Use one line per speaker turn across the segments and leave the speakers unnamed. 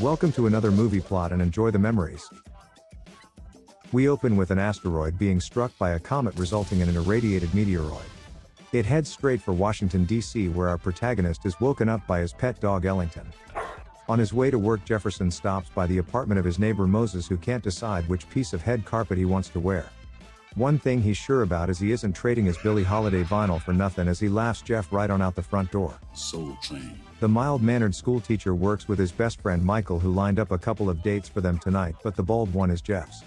Welcome to another movie plot and enjoy the memories. We open with an asteroid being struck by a comet resulting in an irradiated meteoroid. It heads straight for Washington, D.C., where our protagonist is woken up by his pet dog Ellington. On his way to work, Jefferson stops by the apartment of his neighbor Moses, who can't decide which piece of head carpet he wants to wear. One thing he's sure about is he isn't trading his Billie Holiday vinyl for nothing, as he laughs Jeff right on out the front door.
Soul Train.
The mild-mannered schoolteacher works with his best friend Michael, who lined up a couple of dates for them tonight, but the bald one is Jeff's.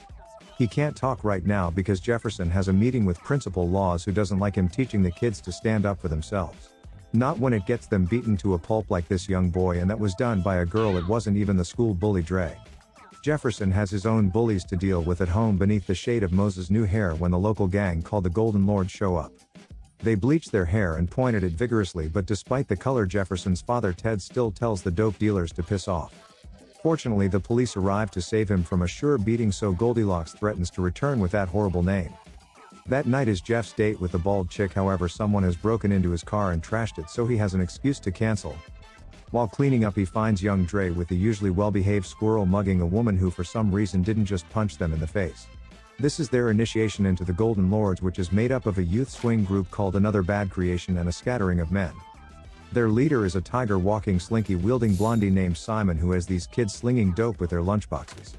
He can't talk right now because Jefferson has a meeting with Principal Laws, who doesn't like him teaching the kids to stand up for themselves. Not when it gets them beaten to a pulp like this young boy, and that was done by a girl. It wasn't even the school bully Dre. Jefferson has his own bullies to deal with at home beneath the shade of Moses' new hair when the local gang called the Golden Lords show up. They bleach their hair and point at it vigorously, but despite the color, Jefferson's father Ted still tells the dope dealers to piss off. Fortunately, the police arrive to save him from a sure beating, so Goldilocks threatens to return with that horrible name. That night is Jeff's date with the bald chick. However, someone has broken into his car and trashed it, so he has an excuse to cancel. While cleaning up, he finds young Dre with the usually well-behaved squirrel mugging a woman who for some reason didn't just punch them in the face. This is their initiation into the Golden Lords, which is made up of a youth swing group called Another Bad Creation and a scattering of men. Their leader is a tiger-walking, slinky-wielding blondie named Simon, who has these kids slinging dope with their lunchboxes.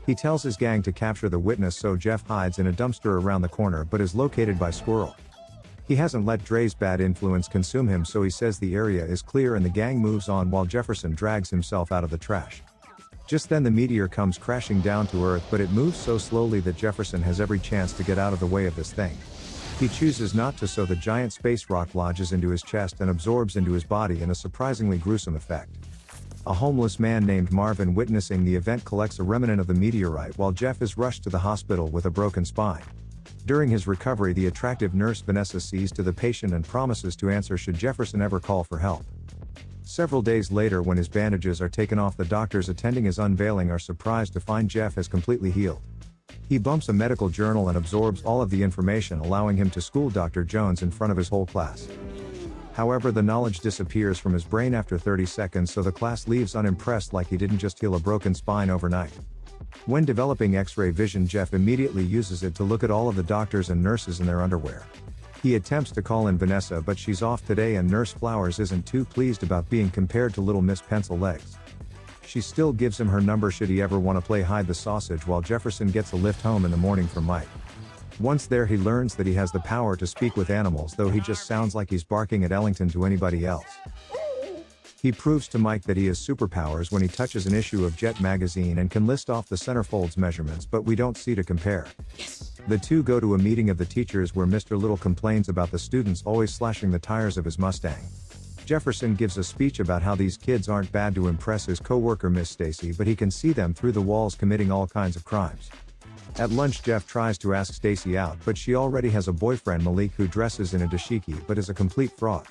He tells his gang to capture the witness, so Jeff hides in a dumpster around the corner but is located by Squirrel. He hasn't let Dre's bad influence consume him, so he says the area is clear and the gang moves on while Jefferson drags himself out of the trash. Just then the meteor comes crashing down to Earth, but it moves so slowly that Jefferson has every chance to get out of the way of this thing. He chooses not to, so the giant space rock lodges into his chest and absorbs into his body in a surprisingly gruesome effect. A homeless man named Marvin, witnessing the event, collects a remnant of the meteorite while Jeff is rushed to the hospital with a broken spine. During his recovery, the attractive nurse Vanessa sees to the patient and promises to answer should Jefferson ever call for help. Several days later, when his bandages are taken off, the doctors attending his unveiling are surprised to find Jeff has completely healed. He bumps a medical journal and absorbs all of the information, allowing him to school Dr. Jones in front of his whole class. However, the knowledge disappears from his brain after 30 seconds, so the class leaves unimpressed, like he didn't just heal a broken spine overnight. When developing X-ray vision, Jeff immediately uses it to look at all of the doctors and nurses in their underwear. He attempts to call in Vanessa, but she's off today, and Nurse Flowers isn't too pleased about being compared to Little Miss Pencil Legs. She still gives him her number should he ever want to play hide the sausage, while Jefferson gets a lift home in the morning from Mike. Once there, he learns that he has the power to speak with animals, though he just sounds like he's barking at Ellington to anybody else. He proves to Mike that he has superpowers when he touches an issue of Jet magazine and can list off the centerfold's measurements, but we don't see to compare. The two go to a meeting of the teachers where Mr. Little complains about the students always slashing the tires of his Mustang. Jefferson gives a speech about how these kids aren't bad to impress his co-worker Miss Stacy, but he can see them through the walls committing all kinds of crimes. At lunch, Jeff tries to ask Stacy out, but she already has a boyfriend, Malik, who dresses in a dashiki but is a complete fraud.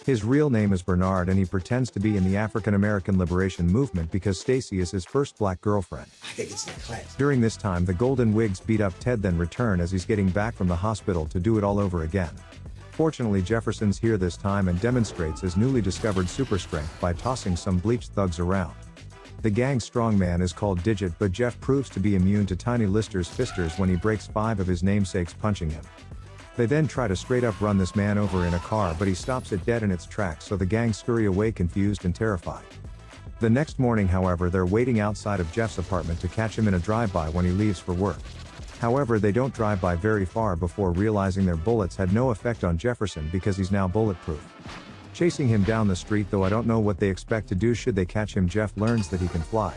His real name is Bernard, and he pretends to be in the African American Liberation Movement because Stacy is his first black girlfriend.
I think it's in class.
During this time, the Golden Wigs beat up Ted, then return as he's getting back from the hospital to do it all over again. Fortunately, Jefferson's here this time and demonstrates his newly discovered super strength by tossing some bleached thugs around. The gang's strongman is called Digit, but Jeff proves to be immune to Tiny Lister's fisters when he breaks 5 of his namesakes punching him. They then try to straight up run this man over in a car, but he stops it dead in its tracks, so the gang scurry away confused and terrified. The next morning, however, they're waiting outside of Jeff's apartment to catch him in a drive-by when he leaves for work. However, they don't drive by very far before realizing their bullets had no effect on Jefferson because he's now bulletproof. Chasing him down the street, though I don't know what they expect to do should they catch him. Jeff learns that he can fly.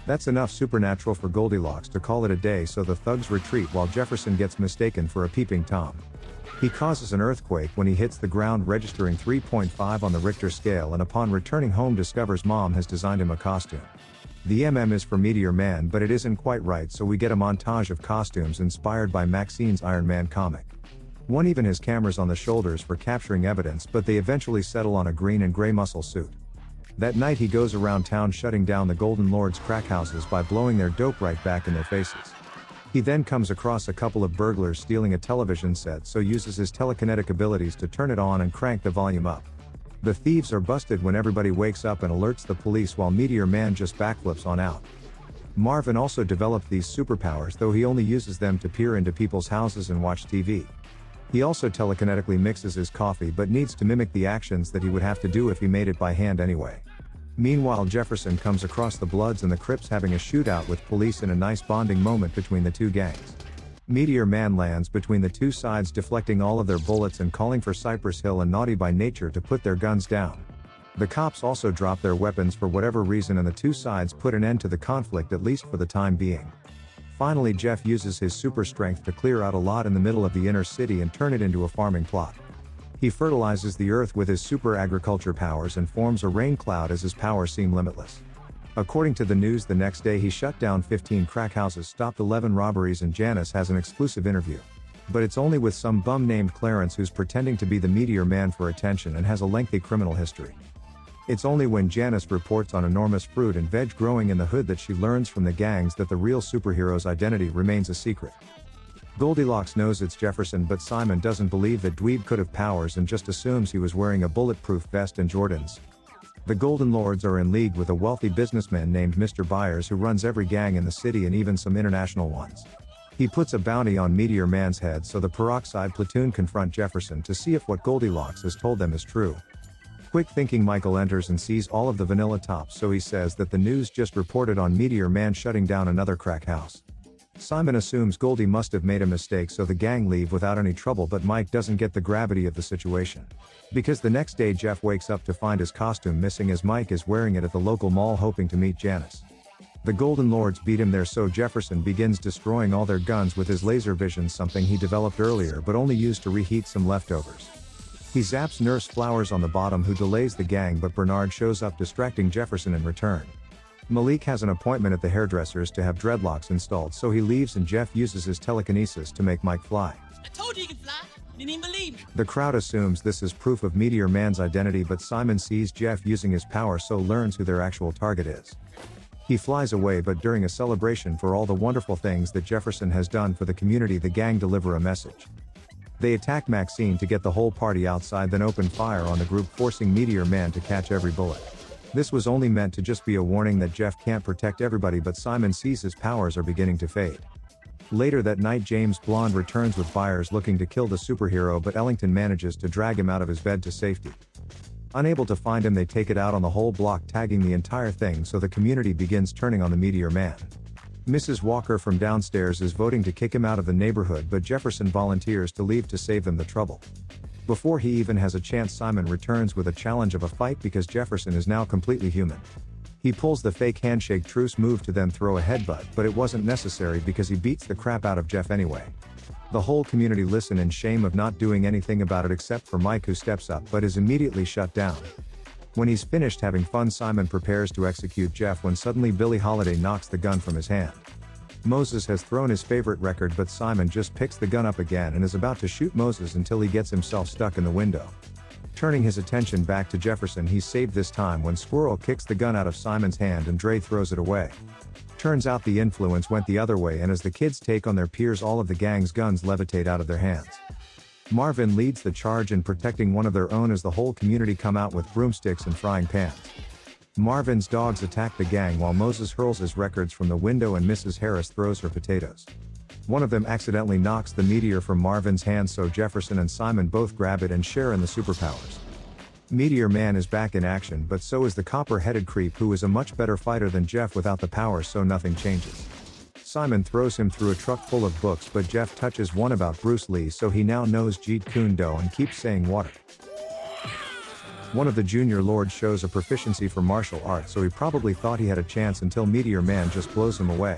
That's enough supernatural for Goldilocks to call it a day, so the thugs retreat while Jefferson gets mistaken for a peeping Tom. He causes an earthquake when he hits the ground, registering 3.5 on the Richter scale, and upon returning home discovers Mom has designed him a costume. The MM is for Meteor Man, but it isn't quite right, so we get a montage of costumes inspired by Maxine's Iron Man comic. One even has cameras on the shoulders for capturing evidence, but they eventually settle on a green and gray muscle suit. That night he goes around town shutting down the Golden Lords' crack houses by blowing their dope right back in their faces. He then comes across a couple of burglars stealing a television set, so uses his telekinetic abilities to turn it on and crank the volume up. The thieves are busted when everybody wakes up and alerts the police while Meteor Man just backflips on out. Marvin also developed these superpowers, though he only uses them to peer into people's houses and watch TV. He also telekinetically mixes his coffee but needs to mimic the actions that he would have to do if he made it by hand anyway. Meanwhile, Jefferson comes across the Bloods and the Crips having a shootout with police in a nice bonding moment between the two gangs. Meteor Man lands between the two sides, deflecting all of their bullets and calling for Cypress Hill and Naughty by Nature to put their guns down. The cops also drop their weapons for whatever reason, and the two sides put an end to the conflict, at least for the time being. Finally, Jeff uses his super strength to clear out a lot in the middle of the inner city and turn it into a farming plot. He fertilizes the earth with his super agriculture powers and forms a rain cloud as his powers seem limitless. According to the news, the next day he shut down 15 crack houses, stopped 11 robberies, and Janice has an exclusive interview. But it's only with some bum named Clarence who's pretending to be the Meteor Man for attention and has a lengthy criminal history. It's only when Janice reports on enormous fruit and veg growing in the hood that she learns from the gangs that the real superhero's identity remains a secret. Goldilocks knows it's Jefferson, but Simon doesn't believe that Dweeb could have powers and just assumes he was wearing a bulletproof vest and Jordans. The Golden Lords are in league with a wealthy businessman named Mr. Byers, who runs every gang in the city and even some international ones. He puts a bounty on Meteor Man's head, so the Peroxide platoon confront Jefferson to see if what Goldilocks has told them is true. Quick thinking Michael enters and sees all of the vanilla tops, so he says that the news just reported on Meteor Man shutting down another crack house. Simon assumes Goldie must have made a mistake, so the gang leave without any trouble, but Mike doesn't get the gravity of the situation. Because the next day Jeff wakes up to find his costume missing, as Mike is wearing it at the local mall hoping to meet Janice. The Golden Lords beat him there, so Jefferson begins destroying all their guns with his laser vision, something he developed earlier but only used to reheat some leftovers. He zaps Nurse Flowers on the bottom, who delays the gang, but Bernard shows up distracting Jefferson in return. Malik has an appointment at the hairdresser's to have dreadlocks installed, so he leaves and Jeff uses his telekinesis to make Mike fly.
I told you he could fly. You didn't even believe me.
The crowd assumes this is proof of Meteor Man's identity, but Simon sees Jeff using his power, so learns who their actual target is. He flies away, but during a celebration for all the wonderful things that Jefferson has done for the community, the gang deliver a message. They attack Maxine to get the whole party outside, then open fire on the group, forcing Meteor Man to catch every bullet. This was only meant to just be a warning that Jeff can't protect everybody, but Simon sees his powers are beginning to fade. Later that night, James Blonde returns with Byers looking to kill the superhero, but Ellington manages to drag him out of his bed to safety. Unable to find him, they take it out on the whole block, tagging the entire thing, so the community begins turning on the Meteor Man. Mrs. Walker from downstairs is voting to kick him out of the neighborhood, but Jefferson volunteers to leave to save them the trouble. Before he even has a chance, Simon returns with a challenge of a fight because Jefferson is now completely human. He pulls the fake handshake truce move to then throw a headbutt, but it wasn't necessary because he beats the crap out of Jeff anyway. The whole community listen in shame of not doing anything about it except for Mike, who steps up but is immediately shut down. When he's finished having fun, Simon prepares to execute Jeff when suddenly Billie Holiday knocks the gun from his hand. Moses has thrown his favorite record, but Simon just picks the gun up again and is about to shoot Moses until he gets himself stuck in the window. Turning his attention back to Jefferson, he's saved this time when Squirrel kicks the gun out of Simon's hand and Dre throws it away. Turns out the influence went the other way, and as the kids take on their peers, all of the gang's guns levitate out of their hands. Marvin leads the charge in protecting one of their own as the whole community come out with broomsticks and frying pans. Marvin's dogs attack the gang while Moses hurls his records from the window and Mrs. Harris throws her potatoes. One of them accidentally knocks the meteor from Marvin's hand, so Jefferson and Simon both grab it and share in the superpowers. Meteor Man is back in action, but so is the copper-headed creep, who is a much better fighter than Jeff without the powers, so nothing changes. Simon throws him through a truck full of books, but Jeff touches one about Bruce Lee, so he now knows Jeet Kune Do and keeps saying water. One of the junior lords shows a proficiency for martial arts, so he probably thought he had a chance until Meteor Man just blows him away.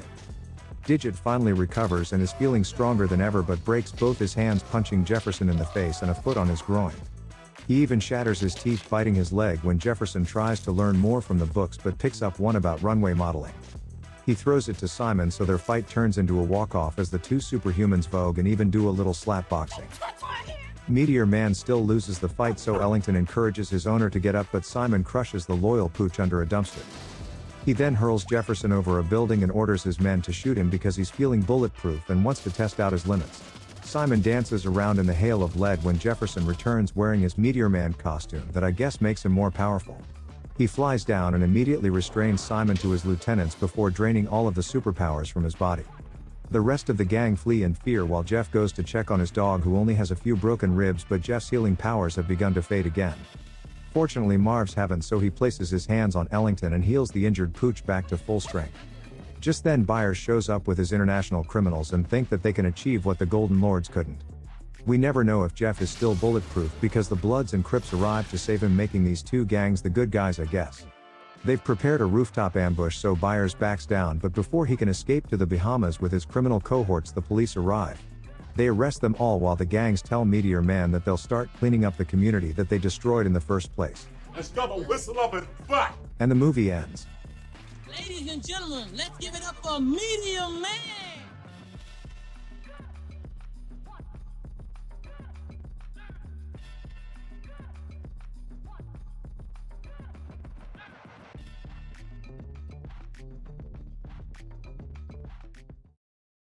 Digit finally recovers and is feeling stronger than ever, but breaks both his hands punching Jefferson in the face and a foot on his groin. He even shatters his teeth biting his leg when Jefferson tries to learn more from the books, but picks up one about runway modeling. He throws it to Simon, so their fight turns into a walk-off as the two superhumans vogue and even do a little slap boxing. Meteor Man still loses the fight, so Ellington encourages his owner to get up, but Simon crushes the loyal pooch under a dumpster. He then hurls Jefferson over a building and orders his men to shoot him because he's feeling bulletproof and wants to test out his limits. Simon dances around in the hail of lead when Jefferson returns wearing his Meteor Man costume that I guess makes him more powerful. He flies down and immediately restrains Simon to his lieutenants before draining all of the superpowers from his body. The rest of the gang flee in fear while Jeff goes to check on his dog who only has a few broken ribs, but Jeff's healing powers have begun to fade again. Fortunately Marv's haven't, so he places his hands on Ellington and heals the injured pooch back to full strength. Just then Byers shows up with his international criminals and think that they can achieve what the Golden Lords couldn't. We never know if Jeff is still bulletproof because the Bloods and Crips arrive to save him, making these two gangs the good guys, I guess. They've prepared a rooftop ambush, so Byers backs down, but before he can escape to the Bahamas with his criminal cohorts, the police arrive. They arrest them all while the gangs tell Meteor Man that they'll start cleaning up the community that they destroyed in the first place.
Let's go the whistle of it back!
And the movie ends.
Ladies and gentlemen, let's give it up for Meteor Man!